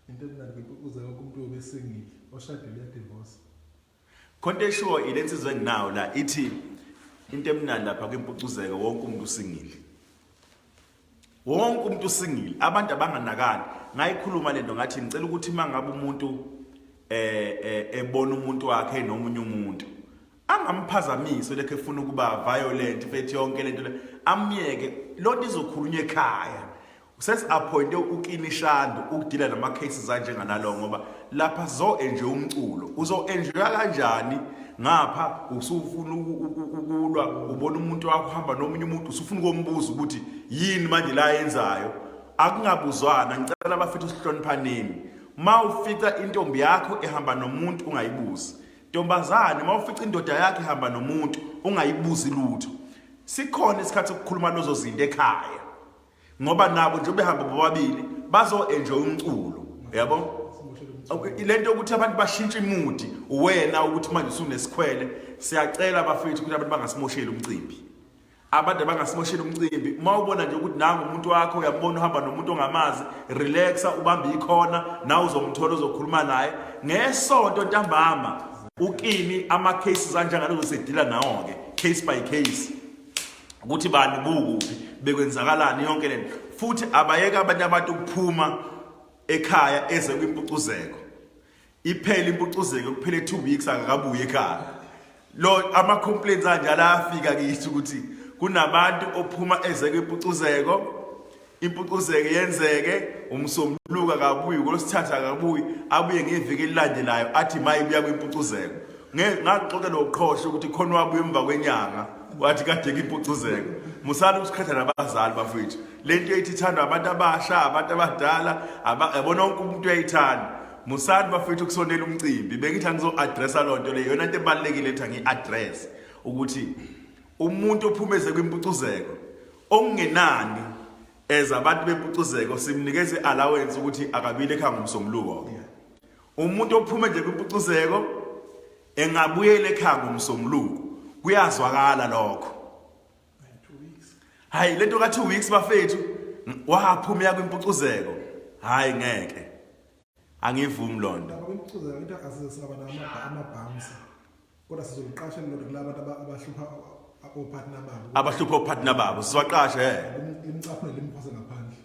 into emnandi ukuze wonke umuntu obesengile oshadile yadivorce. Konke sure ilensizwe enginawo la ithi into emnandi lapha kwimpucuzeko wonke umuntu usingile. Wonke umuntu usingile. Abantu abanganakani. Ngayikhuluma lento ngathi ngicela ukuthi mangabe umuntu ebona umuntu wakhe nomunye umuntu angamphazamisa lekhe efuna ukuba violent fethi yonke lento le amyeke lonto izokhulunywa ekhaya. Sesi-appointe ukinishando ukudila nama cases anjenganalo ngoba lapha zo-enjoy umculo. Uzo-enjoya kanjani ngapha usufuna ukulwa ubona umuntu wakho hamba nomunye umuntu usufuna ukumbuza ukuthi yini manje la yenzayo. Akungabuzwana ngicela abafethu sihloniphaneni. Ma ufica intombi yakho ehamba nomuntu ungayibuzi. Ntombazane ma ufica indoda yakhe ehamba nomuntu ungayibuzi lutho. Sikhona isikhathi sokukhuluma lozo zinto ekhaya. Ngoba nabo nje behamba bobabili bazo-enjoy umculo. Yabo? Lento ukuthi abantu bashintshe imudi wena ukuthi manje usunesikhwele siyacela abafethu ukuthi abantu bangasimosheli umcimbi. Abantu abangasimosheli umcimbi mawubona nje ukuthi nangu umuntu wakho uyambona uhamba nomuntu ongamazi relaxa ubambe ikhona nawe uzomthola uzokhuluma naye ngesonto ntambama ukini ama cases anjengalo usedila nawo ke case by case ukuthi bani bukuphi bekwenzakalani yonke lento futhi abayeka abanye abantu ukuphuma ekhaya eze kwimpucuzeko iphela impucuzeko kuphele 2 weeks akakabuye ekhaya lo ama complaints anjalo afika kithi ukuthi kunabantu ophuma eze kwimpucuzeko impucuzeko yenzeke umsombuluka kabuyi kolosithatha kabuyi abuye ngeviki elilandelayo athi maye buya kwimpucuzeko ngaxoxa loqhosho ukuthi khona wabuye emva kwenyanga wathi kade kwimpucuzeko musana usikhatha nabazali bafethu lento ethi ithandwa abantu abasha abantu abadala yabona wonke umuntu uyayithanda musana bafethu kusonela umcimbi bengithi ngizo-addressa lonto le yona into ebalulekile ethi ngi-address ukuthi umuntu ophumeze kwimpucuzeko okungenani abantu bempucuzeko simnikeze allowance ukuthi akabile ekhaya ngomsombuluko. Umuntu ophume nje kwimpucuzeko engabuyela ekhaya ngomsombuluko kuyazwakala lokho. Hayi lento ka 2 weeks bafethu waphuma ya kwimpucuzeko hayi ngeke angivumi lonto. Kwimpucuzeko into asizesaba amabhamsi kodwa sizoqasha lento kulabo abahlupha opartner babo. Abahlupha opartner babo siwaqashe imicaphulo lemphasa ngaphandle.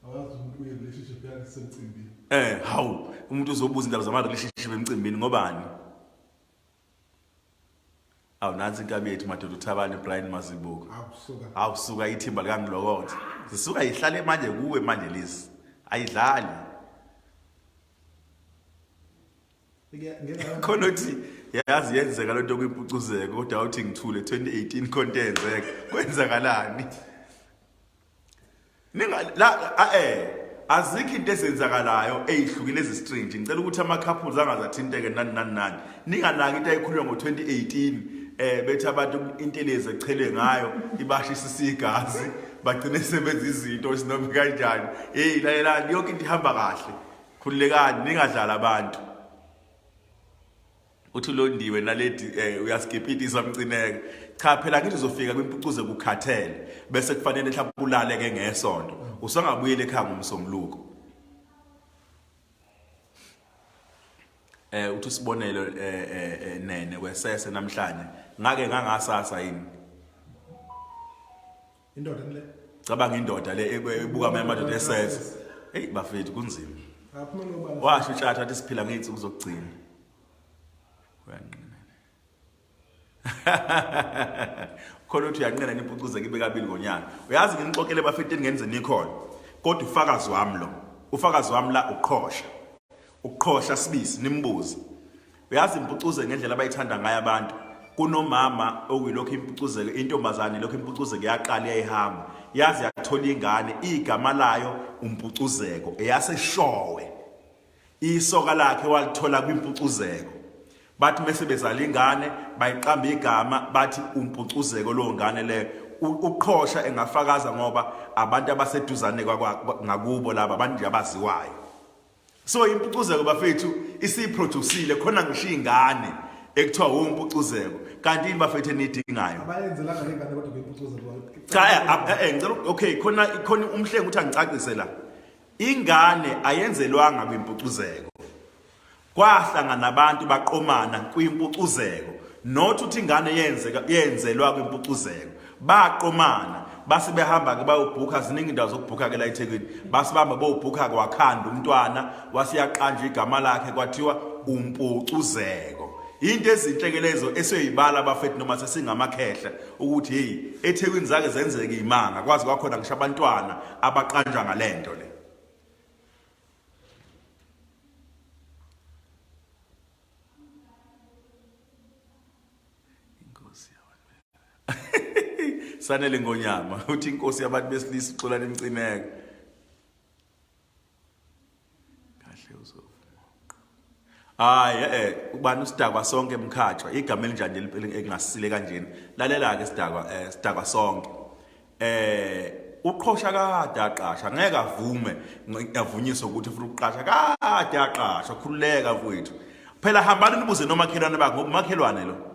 Awazi umuntu uye relationship yakhe semcimbini. Hawu umuntu uzobuza indaba zama relationship emcimbini ngobani? Awu nansi inkabi yethu madoda uThabane Brian Mazibuko. Awusuka ithimba likangilokothe. Sisuka ihlale manje kuwe manje lezi. Ayidlali. Khona uthi yazi yenzeka lento kwimpucuzeko kodwa awuthi ngithule 2018 kontenzeka kwenzakalani? Ninga la azikho into ezenzakalayo ezihlukile ezistrange ngicela ukuthi ama couples angazathinteke nani ninganaki into ayikhulunywa ngo2018 bethi abantu intelezi echelwe ngayo ibashisa igazi bagcine sebenza izinto sinoma kanjani lalelani yonke into ihamba kahle khululekani ningadlala abantu uthi londiwe naledi uyaskipitisa Mcineka cha phela ngithi uzofika kwimpucuze kukhathele bese kufanele mhlawumbe ulale ke ngesonto usangabuyele ekhaya ngomsombuluko uthi sibonelo nene wesese namhlanje ngake ngangasasa yini indoda le cabanga indoda le ebuka amadoda esese bafethu kunzima washo utshatha athi siphila ngeyinsuku zokugcina khona uthi uyanqena nimpucuzeke ibe kabili ngonyaka uyazi nginixoxele bafethu ngenze nikhona kodwa ufakazi wami lo ufakazi wami la uqhosha sibisi nimbuze uyazi impucuze ngendlela abayithanda ngayo abantu kunomama okuyilokho impucuzeke intombazane lokho impucuzeke yaqala yayihamba yazi yathola ingane igama layo umpucuzeko eyaseshowe isoka lakhe walithola kwimpucuzeko bathi mase bezala ingane bayiqamba igama bathi umpucuzeko lo ngane le uqhosha engafakaza ngoba abantu abaseduzane ngakubo laba abantu abaziwayo so impucuzeko bafethu isiproducile khona ngisho ingane ekuthiwa umpucuzeko kanti ini bafethu enidingayo abayenzela ngale ngane kodwa impucuzeko cha ngicela okay khona umhlengi uthi angicacise la ingane ayenzelwanga kwimpucuzeko kwahlangana nabantu baqomana kwimpucuzeko not uthi ingane yenzelwa kwimpucuzeko baqomana base behamba ke bayobhuka ziningi indawo zokubhuka ke la eThekwini base bahamba bayobhuka kwakhanda umntwana wasiyaqanjwa igama lakhe kwathiwa umpucuzeko into ezinhle ke lezo esiyibala abafethu noma sesingamakhehla ukuthi hey eThekwini zake zenzeke imanga kwazi kwakhona ngisho abantwana abaqanjwa ngalento le Sanele Ngonyama uthi inkosi yabantu besilisa uxolana Mcineka kahle uzovuma ubani usidakwa sonke emkhathwa igama elinjani elingasisile kanjeni lalela ke sidakwa sonke uqhosha kade aqasha ngeke avume ngavunyiswa ukuthi ufuna ukuqasha kade aqasha khululeka mfowethu phela hambani nibuze nomakhelwane bakho ngokumakhelwane lo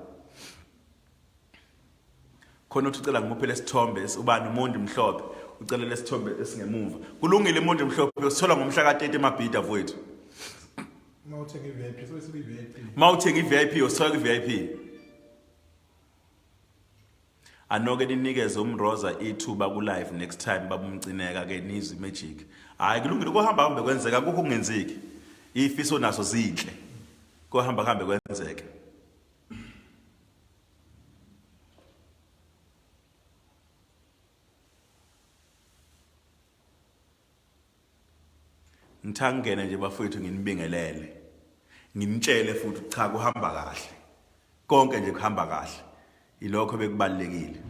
khona ucela ngimuphe lesithombe ubani umuntu mhlophe ucela lesithombe esingemuva kulungile umuntu mhlophe usithola ngomhla ka-30 emabhida mfowethu mawuthenga i-VIP so isibe i-VIP mawuthenga i-VIP usithola i-VIP anoke ninikeze umroza ithuba ku-live next time babumcineka ke nizwe magic hayi kulungile kuhamba hambe kwenzeka kukho kungenzeki ifiso nazo zinhle kuhamba hambe kwenzeka ngithangene nje bafowethu nginibingelele nginitshele futhi cha kuhamba kahle konke nje kuhamba kahle ilokho bekubalekile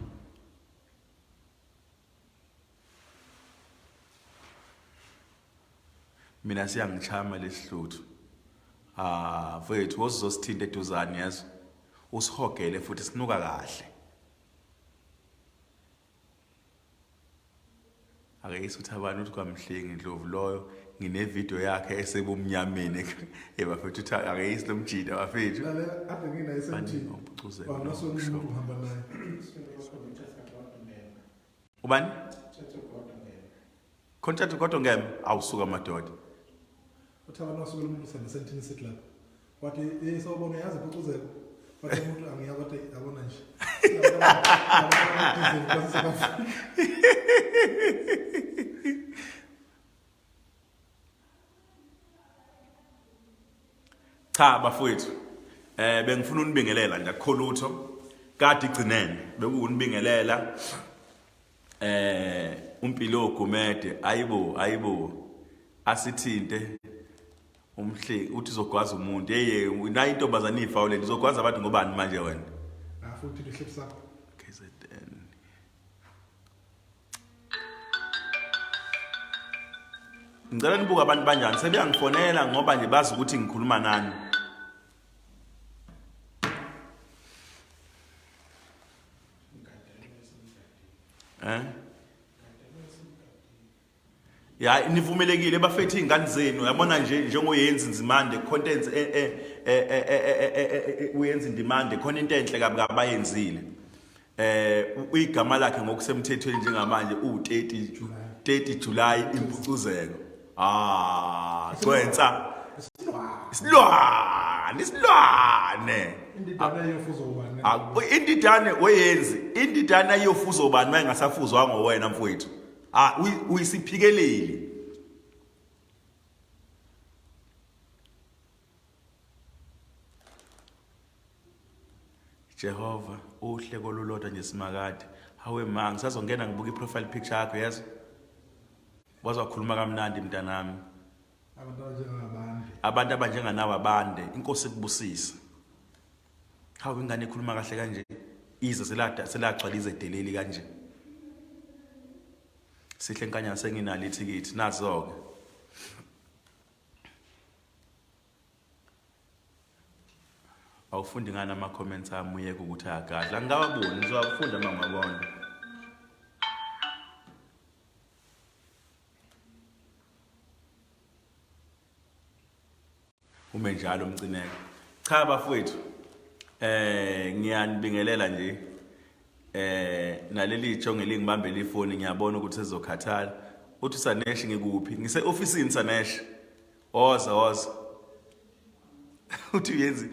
mina siyangichama lesihluthu mfowethu wozosithinta eduzane yazo usihogele futhi sinuka kahle akayisi uthi abantu uthi kwamhlengi Ndlovu loyo ngine video yakhe esebumnyameni bafethu uthi akayisi lomjida bafethu ade nginayo esemthini Mpucuzeko bangasona umuntu uhamba naye ubani contact kodwa ngem awusuka madoda uthi abantu basuke umuntu sentini sithi lapha wathi sawubona yazi Mpucuzeko wathi umuntu angiyazi wathi abona nje cha bafowethu bengifuna unibingelela nje akukho lutho kade igcinene bekunibingelela umpilo ogumede ayibo asithinte umhle uthi uzogwaza umuntu nayo intombazana ifa le izogwaza abantu ngobani manje wena futhi lihlipsa KZN ngicela nibuka abantu banjani sebeyangifonela ngoba nje bazi ukuthi ngikhuluma nani ya nivumelekile bafethu izingane zenu yabona nje njengoyenza inzimande contents uyenza indimande khona into enhle kabi abayenzile uyigama lakhe ngokusemthethweni njengamanje u30 July Impucuzeko kwenza isilwane indidana yofuzo ubani indidane oyenzi indidana yofuzo ubani mayingasafuzwa ngowena mfowethu uyisiphikeleli Jehova uhle kolulodwa nje simakade hawe ma ngisazongena ngibuka iprofile picture yakho yazi wazakhuluma kamnandi mntanami abantu abanjenganawe abande inkosi ekubusisa hawe ingane ikhuluma kahle kanje ize selagcwaliza edeleli kanje sihle nkanyana senginalo ithikithi nazo-ke awufundi ngani ama-comments ami uyeke ukuthi ayagadla ngingawaboni ngizowafunda uma ngibona ume njalo Mcineka cha bafowethu ngiyanibingelela nje naleli jonge lingibambela ifoni ngiyabona ukuthi sizokhathala uthi Sanesh ngikuphi ngise officeini Sanesh woza uthi uyenzi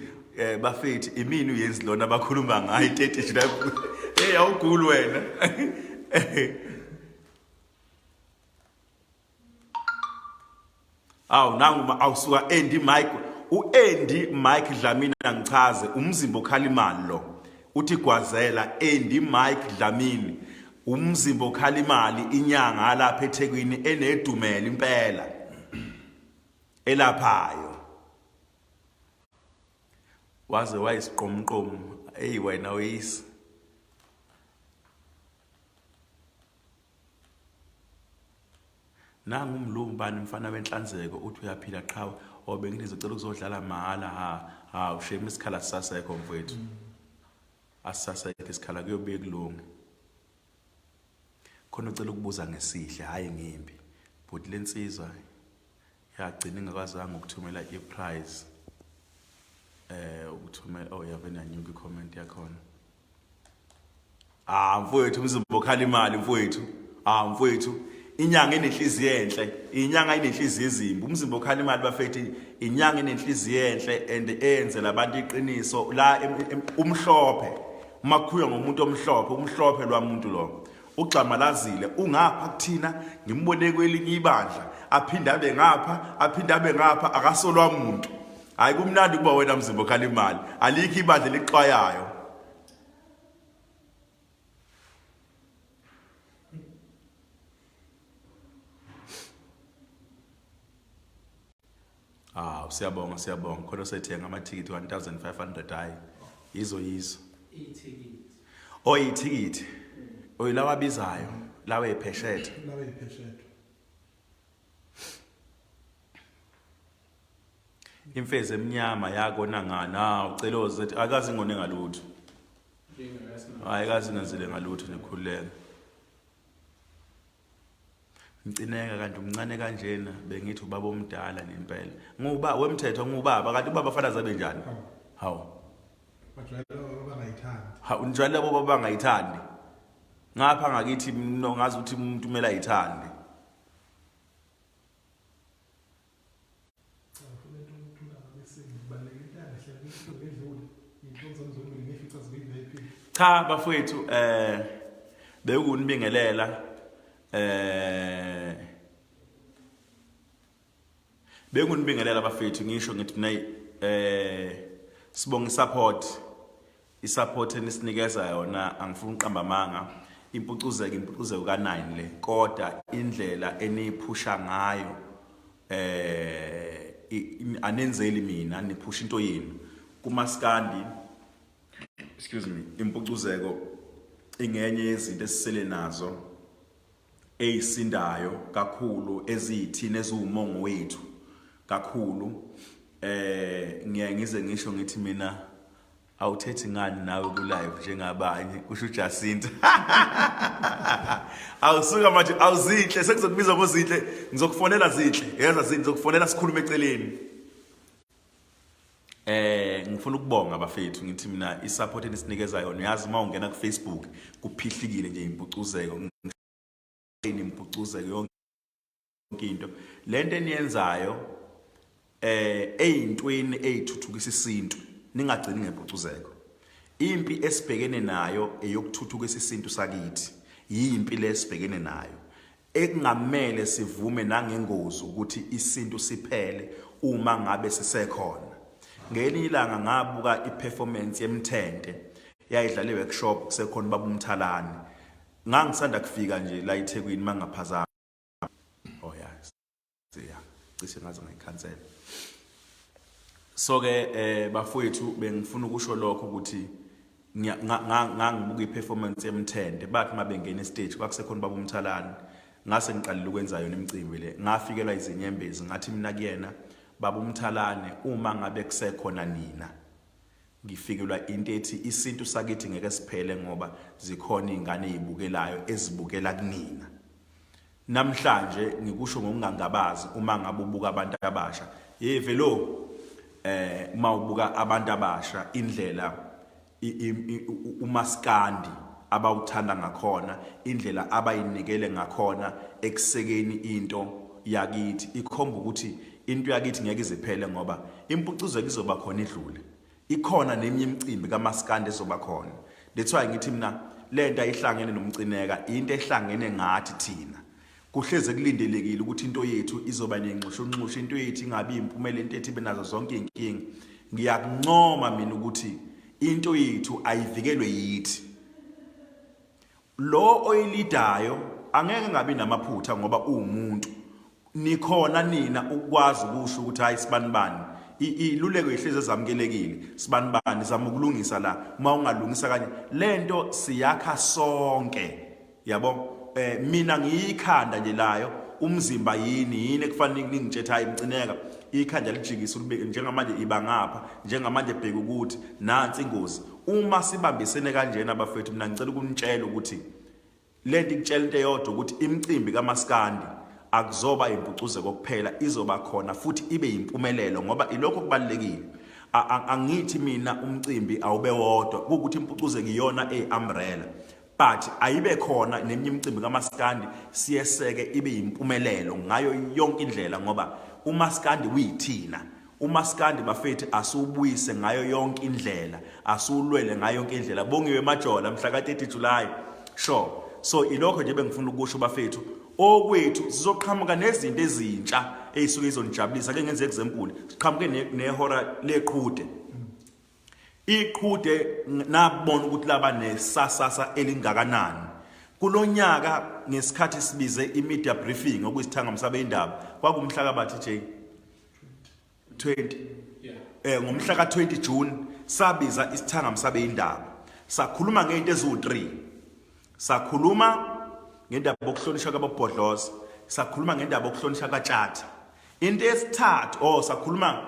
bafethi imini uyenzi lona bakhuluma ngayo 30 lapho hey awugulu wena nangu awusuka Andy Mike uAndy Mike Dlamini angichaze umzimba okhala imali lo uthi gwazela Andy Mike Dlamini umzimba okhala imali inyanga lapha eThekwini enedumela impela elaphayo waze wayisiqomqomo hey wena weyisi nangu umlumbani mfana wenhlanzeko uthi uyaphila qhawe obengizocela ukuzodlala mahala usheme isikhala sisasekho mfowethu asisasekho isikhala kuyobuye kulunga khona ucela ukubuza ngesihle hayi ngimbi but lensizwa yagcina ingakwazanga ukuthumela iprize ukuthumela yavena nyuka icomment yakhona mfowethu umzimba okhala imali mfowethu inyanga enenhliziyo enhle inyanga enenhliziyo ezimbi umzimba okhala imali bafethi inyanga enenhliziyo enhle and eyenzela abantu iqiniso la umhlophe makhuya ngomuntu umhlophe lwamuntu lo ugxamalazile ungapha kuthina ngimbone kwelinye ibandla aphinde abe ngapha akasolwa umuntu hayi kumnandi kuba wena mzimba okhala imali alikho ibandla lixwayayo siyabonga khona sethenga amathikithi 1500 hayi yizo ithikithi lawa bizayo lawa epheshethe imfezi emnyama yakona ngana uceloze akazi ngone ngalutho hayi akazi ngenzile ngalutho nikhuleka Mcineka kanti umncane kanjena bengithi ubaba omdala nempela nguba wemthetho ngubaba kanti ubaba fana zabe njani hawo unjalo baba bangayithandi ngapha ngakithi ngazi ukuthi umuntu umela ayithande cha bafowethu bekunibingelela bekunibingelela bafethu ngisho ngithi mina sibonga isupport enisinikeza yona angifuni uqamba amanga impucuzeko ka9 le kodwa indlela eniphusha ngayo anenzeli mina niphusha into yenu kumaskandi impucuzeko ingenye yezinto esisele nazo eyisindayo kakhulu ezithini eziwumongo wethu kakhulu ngize ngisho ngithi mina awuthethi ngani nawe ku live njengabanye kusho uJacinta awusuka manje awuzinhle sekuzokubiza ngozinhle ngizokufonela zinhle yeza zinhle ngizokufonela sikhulume eceleni ngifuna ukubonga abafethu ngithi mina isupport enisinikeza yona yazi mawungena ku Facebook kuphihlikile nje impucuzeko impucuzeko yonke into lento eniyenzayo eyintweni eyithuthukisa isintu ningagcini ngempucuzeko impi esibhekene nayo eyokuthuthukisa isintu sakithi yimpi lesibhekene nayo ekungamele sivume nangengozi ukuthi isintu siphele uma ngabe sisekhona ngelinye ilanga ngabuka iperformance yemthente yayidlala iworkshop kusekhona baba uMthalane ngangisanda kufika nje la eThekwini mangaphazama cishe ngaze ngayikhansela so ke bafowethu bengifuna ukusho lokho ukuthi ngangibuka iperformance yemthende bathi mabengena estage kwakusekhona baba uMthalane ngase ngiqalile ukwenza yona imicimbi le ngafikelwa izinyembezi ngathi mina kuyena baba uMthalane uma ngabe kusekhona nina ngifikelwa into ethi isintu sakithi ngeke siphele ngoba zikhona izingane ezibukelayo ezibukela kunina namhlanje ngikusho ngokungangabazi uma ngabe ubuka abantu abasha velo uma ubuka abantu abasha indlela umaskandi abawuthanda ngakhona, indlela abayinikele ngakhona ekusekeni into yakithi. Ikhomba ukuthi into yakithi ngeke iziphele ngoba impucuzeko izoba khona idlule. Ikhona neminye imicimbi kaMaskandi ezoba khona. That's why ngithi mina lento ayihlangene noMcineka into ehlangene ngathi thina. Kuhleze kulindelekile ukuthi into yethu izoba nenxushunxushu, into yethu ingabi impumela into ethi benazo zonke inkingi. Ngiyakuncoma mina ukuthi into yethu ayivikelwe yithi. Lo oyilidayo angeke ngabi namaphutha ngoba uwumuntu. Nikhona nina ukwazi ukusho ukuthi hayi sibanibani. Iluleko ihleze zamukelekile. Sibanibani zama ukulungisa la. Uma ungalungisa kanye lento siyakha sonke. Yabo? Mina ngiyikhanda nje layo umzimba yini ekufanele ngingithetha hayi Mcineka ikhanda lijikisa ulibeke njengamanje iba ngapha njengamanje bheka ukuthi nansi ingozi. Uma sibambisene kanjena abafethu mina ngicela ukunitshela ukuthi lento ikutshela into eyodwa ukuthi imicimbi kaMaskandi akuzoba impucuzeko kuphela, izoba khona futhi ibe impumelelo ngoba ilokho kubalekile. Angithi mina umcimbi awube wodwa ukuthi impucuzeko iyona umbrella, but ayibe khona neminye imicimbi kaMaskandi siyeseke ibe impumelelo ngayo yonke indlela ngoba uMaskandi uyithina. uMaskandi bafethu asubuyise ngayo yonke indlela, asulwele ngayo yonke indlela. Bongiwe Majola mhla ka 30 July. Sure. So ilokho nje bengifuna ukusho bafethu, okwethu sizoqhamuka nezinto ezintsha ezisuke izonijabulisa. Ake ngenze example, siqhamuke nehora leqhude. Iqhude nabona ukuthi laba nesasasa elingakanani. Kulonyaka ngesikhathi sibize imedia briefing okuyisithanga msabe indaba, kwakumhla ka bathi J 20. Ngomhla ka 20 June sabiza isithanga msabe indaba. Sakhuluma ngento ezu3. Sakhuluma ngendaba yokuhlonishwa kwababhodlozi, sakhuluma ngendaba yokuhlonishwa kaTshatha. Into esithathu sakhuluma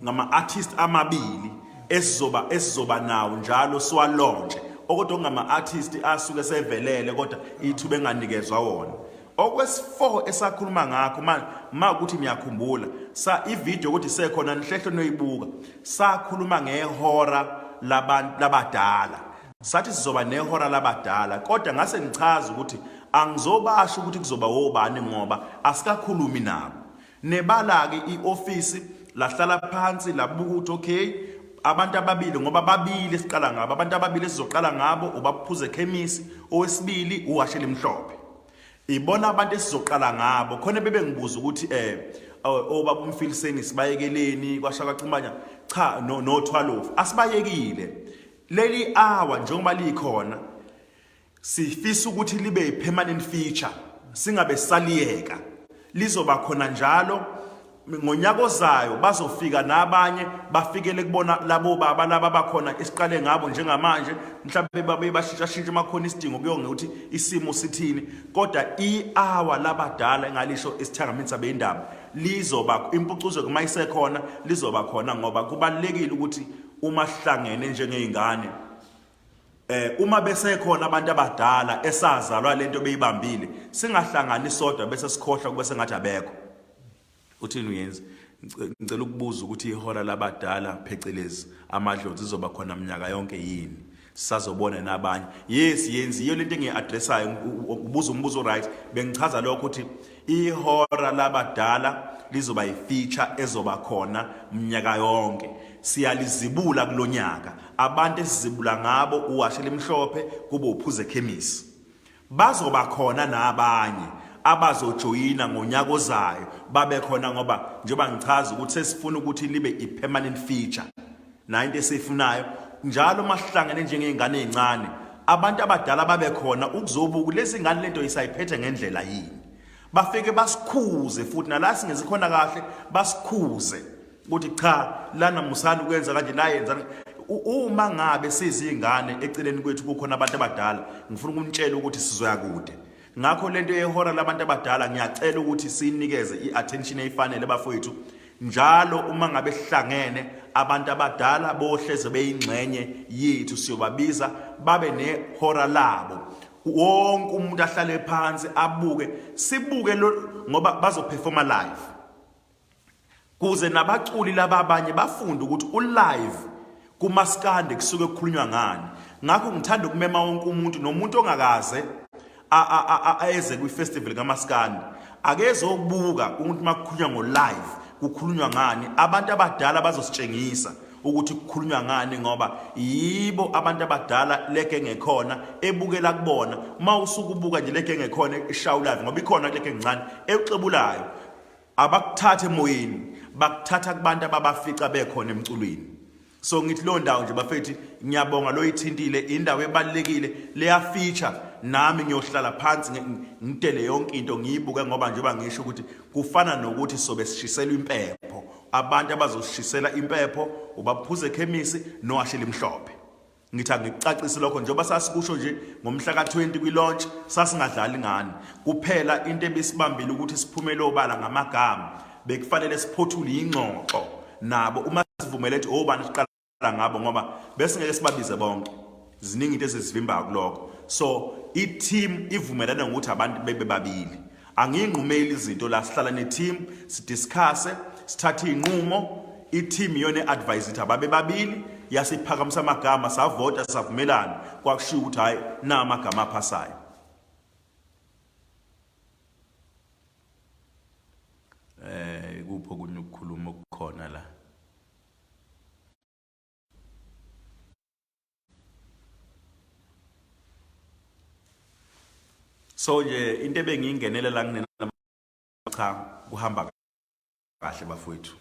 ngama artist amabili esizoba nawo njalo swalonje. Okodwa ngama artist asuke sevelele kodwa ithuba enganikezwa wona. Okwesi4 esakhuluma ngakho ma ukuthi ngiyakhumbula ivideo ukuthi sekhona nihlehlo noyibuka, sakhuluma ngehora labadala. Sathi sizoba nehora labadala kodwa ngase ngichaza ukuthi angizobasho ukuthi kuzoba wobani ngoba asikakhulumi nabo. Nebala ke ioffice lahlala phansi labuka ukuthi okay abantu ababili ngoba babili siqala ngabo, abantu ababili sizoqala ngabo uBaphucuzeko owesibili uwashela imhlophe. Ibona abantu esizoqala ngabo khona bebe ngibuza ukuthi obaba umfiliseni sibayekeleni kwashaka ximanya cha no 12 asibayekile. Leli hour njengoba likhona sifisa ukuthi libe permanent feature, singabe saliyeka. Lizoba khona njalo ngonyaka ozayo, bazofika nabanye bafikele kubona labo baba laba bakhona esiqale ngabo njengamanje, mhlawumbe babe bashintsha makhona isidingo kuyonge ukuthi isimo sithini, kodwa hour labadala engalisho esithangamisa beindaba lizoba impucuzeko mayisekhona, lizoba khona ngoba kubalekile ukuthi uma sihlangene njengeingane uma besekhona abantu abadala esazalwa lento beyibambile, singahlangani sodwa bese sikhohlwa kube sengathi abekho. Uthini uyenza? Ngicela ukubuza ukuthi ihora labadala phecelezi amadlozi izoba khona minyaka yonke yini? Sazobona nabanye. Yes, yenzi iyo lento engiaddressayo, ubuza umbuzo right. Bengichaza lokho ukuthi ihora labadala lizoba ifeature ezoba khona minyaka yonke. Siyalizibula kulonyaka. Abantu esizibula ngabo uwashela imhlophe kube uPhucuzeko. Bazoba khona nabanye abazojoyina ngonyaka ozayo babe khona ngoba njengoba ngichaza ukuthi sesifuna ukuthi libe ipermanent feature. Na into esifunayo njalo masihlangene njengeingane ezincane, abantu abadala babe khona ukuzobuka lezi ngane lento isayiphethe ngendlela yini. Bafike basikhuze futhi nala singeze khona kahle basikhuze ukuthi cha lana musani ukwenza kanje la yenza. Uma ngabe sizingane eceleni kwethu kukhona abantu abadala, ngifuna ukunitshela ukuthi sizoya kude. Ngakho lento yehora labantu abadala ngiyacela ukuthi sinikeze iattention efanele bafowethu. Njalo uma ngabe sihlangene abantu abadala bohleze beyingxenye yethu, siyobabiza babe nehora labo. Wonke umuntu ahlale phansi abuke, sibuke ngoba bazoperforma live. Kuze nabaculi laba abanye bafunde ukuthi ulive kuMaskandi kusuke kukhulunywa ngani. ngakho ngithanda ukumema wonke umuntu nomuntu ongakaze eze kwi-festival kaMaskandi akezokubuka ukuthi makukhulunywa ngo-live kukhulunywa ngani. Abantu abadala bazositshengisa ukuthi kukhulunywa ngani ngoba yibo abantu abadala leke engekhona ebukela kubona. Uma usuku ubuka nje leke engekhona eshawu live ngoba ikhona leke encane ecebulayo, abakuthatha emoyeni, bakuthatha kubantu ababafica bekhona emculweni. So ngithi lo ndawo nje bafethi ngiyabonga lo ithintile indawo ebalekile leya feature, nami ngiyohlala phansi ngitele yonke into ngiyibuke ngoba njengoba ngisho ukuthi kufana nokuthi sobe sishisela impepho. Abantu abazoshisela impepho ubaphuze ekhemisi noashela imhlophe. Ngithi angikucacise lokho njengoba sasikusho nje ngomhla ka20 kwi-launch sasingadlali ngani kuphela into ebisibambile ukuthi siphumele obala ngamagama bekufanele siphothule ingxoxo nabo uma sivumele ethi obani siqala ngabo ngoba bese ngeke sibabize bonke, ziningi into ezizivimba kuloko. So i-team ivumelana ngokuthi abantu bebe babili. Angiyinqumeli izinto la sihlala ne-team sidiscusse sithathe inqumo, i-team yone advise ithi ababe babili yasiphakamisa amagama savota savumelana kwakushiya ukuthi hayi na amagama aphasayo. Kupho kunye ukukhuluma okukhona la. So nje into ebengiyingenele la kunena cha kuhamba kahle bafowethu.